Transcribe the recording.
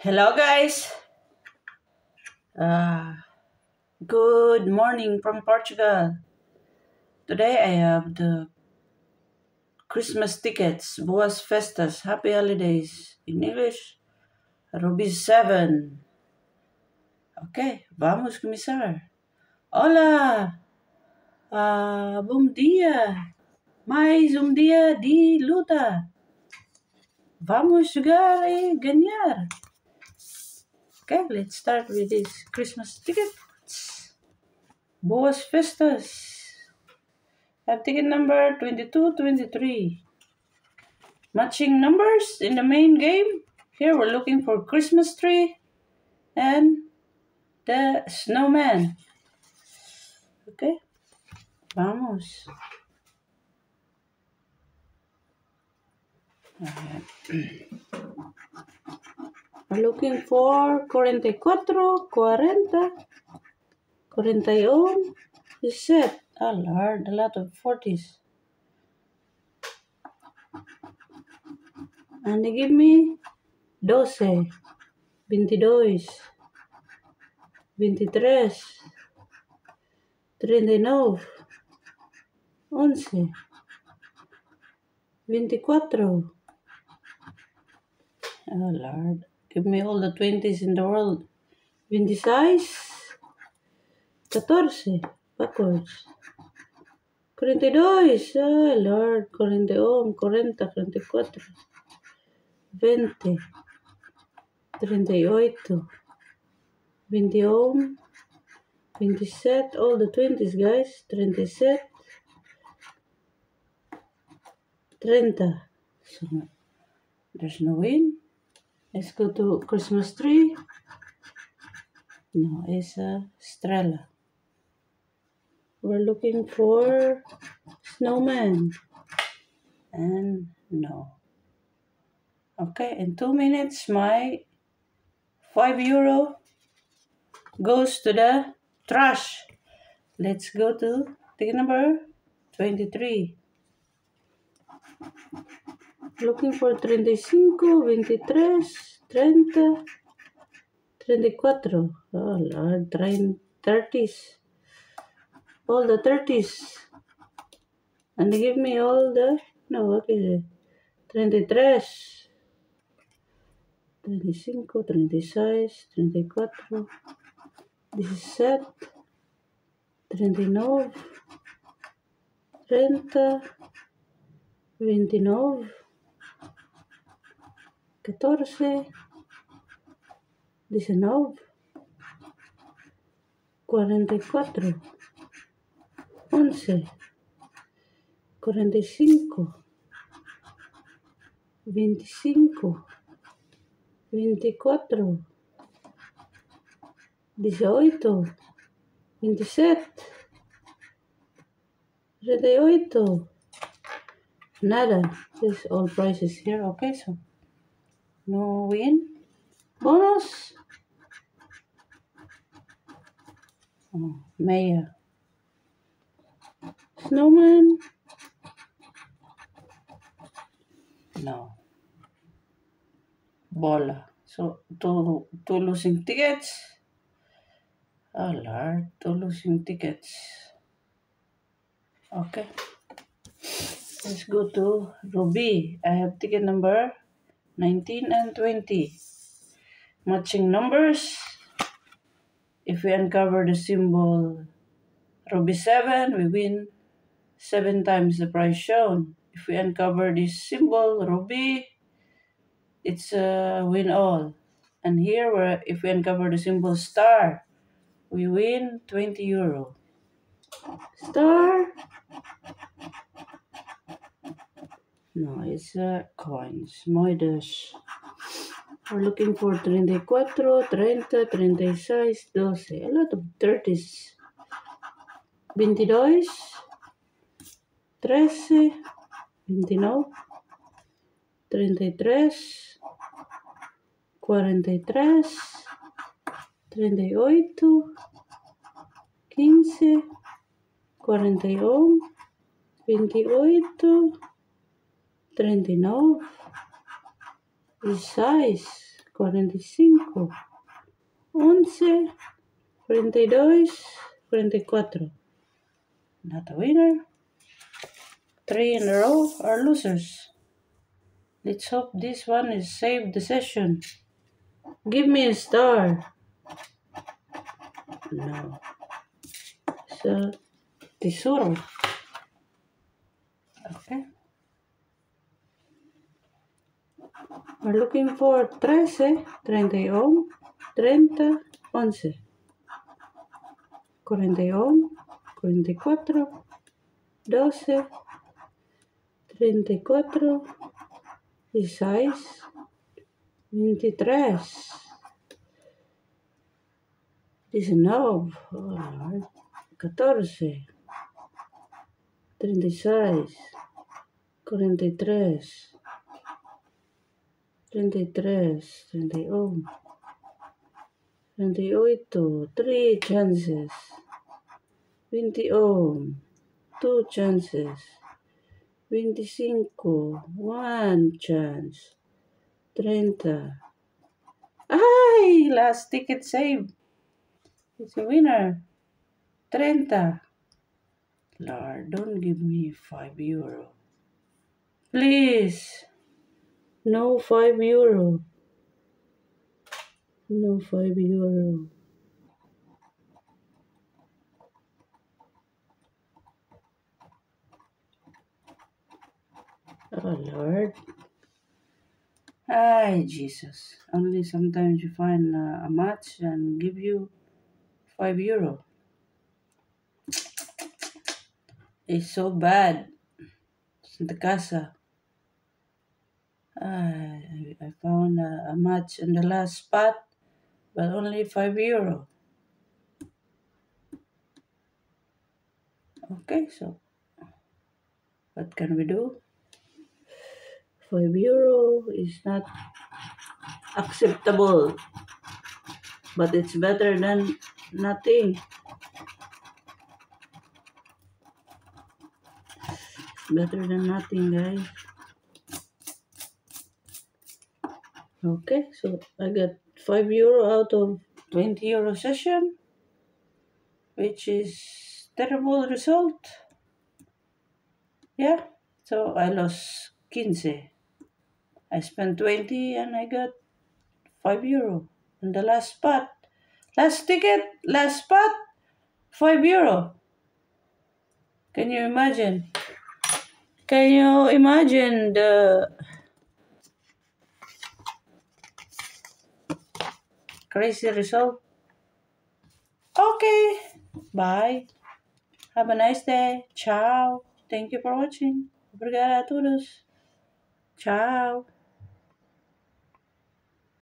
Hello guys. Good morning from Portugal. Today I have the Christmas tickets, Boas Festas, Happy Holidays. In English, Ruby 7. Ok, vamos começar. Olá! Bom dia! Mais dia de luta! Vamos jogar e ganhar! Okay, let's start with this Christmas tickets. Boas Festas. I have ticket number 2223. Matching numbers in the main game. Here we're looking for Christmas tree and the snowman. Okay, vamos. We're looking for 44, 40, 41. Is set. Oh Lord, a lot of 40s. And they give me 12, 22, 23, 39, 11, 24. Oh Lord, give me all the 20s in the world. 26, 14, backwards. 42, oh Lord, 41, 40, 44, 20, 38, 21, 27, all the 20s guys, 37, 30. So there's no win. Let's go to Christmas tree. No, it's a Strella. We're looking for snowman. And no. Okay, in 2 minutes, my €5 goes to the trash. Let's go to ticket number 23. Looking for 35, 23, 30, 34. Oh Lord, 30s. All the 30s. And they give me all the, no, what is it? 33, 35, 36, 34, 17, 39, 30, 29, 14, 19, 44, 11, 45, 25, 24, 18, 27, 38. Nada. This all prices here. Okay, so no win. Bonus. Oh, Maya. Snowman. No. Bola. So two losing tickets. Oh Lord, 2 losing tickets. Okay. Let's go to Ruby. I have ticket number 19 and 20. Matching numbers. If we uncover the symbol Ruby 7, we win 7 times the price shown. If we uncover this symbol Ruby, it's a win all. And here, if we uncover the symbol star, we win €20. Star. No, it's coins. Moedas. We're looking for 34, 30, 36, 12. A lot of 30s. 22, 13, 29, 33, 43, 38, 15, 41, 28, 39, 16, 45, 11, 42, 44. Not a winner. 3 in a row are losers. Let's hope this one is saved the session. Give me a star. No. So, tesoro. Okay. We're looking for 13, 31, 30, 11. 41, 44, 12, 34, 16, 23, 19, 14, 36, 43, 33, 31, 28, 3 chances, 21, 2 chances, 25, 1 chance, 30. Ay! Last ticket saved. It's a winner. 30. Lord, don't give me €5. Please. No €5. No €5. Oh, Lord. Ay, Jesus. Only sometimes you find a match and give you €5. It's so bad. Santa Casa. I found a match in the last spot, but only €5. Okay, so what can we do? €5 is not acceptable, but it's better than nothing. Better than nothing, guys. Okay, so I got €5 out of €20 session, which is terrible result. Yeah, so I lost 15. I spent 20 and I got €5 in the last spot. Last ticket, last spot, €5. Can you imagine? Can you imagine the crazy result? Okay, bye. Have a nice day. Ciao. Thank you for watching. Obrigada a todos. Ciao.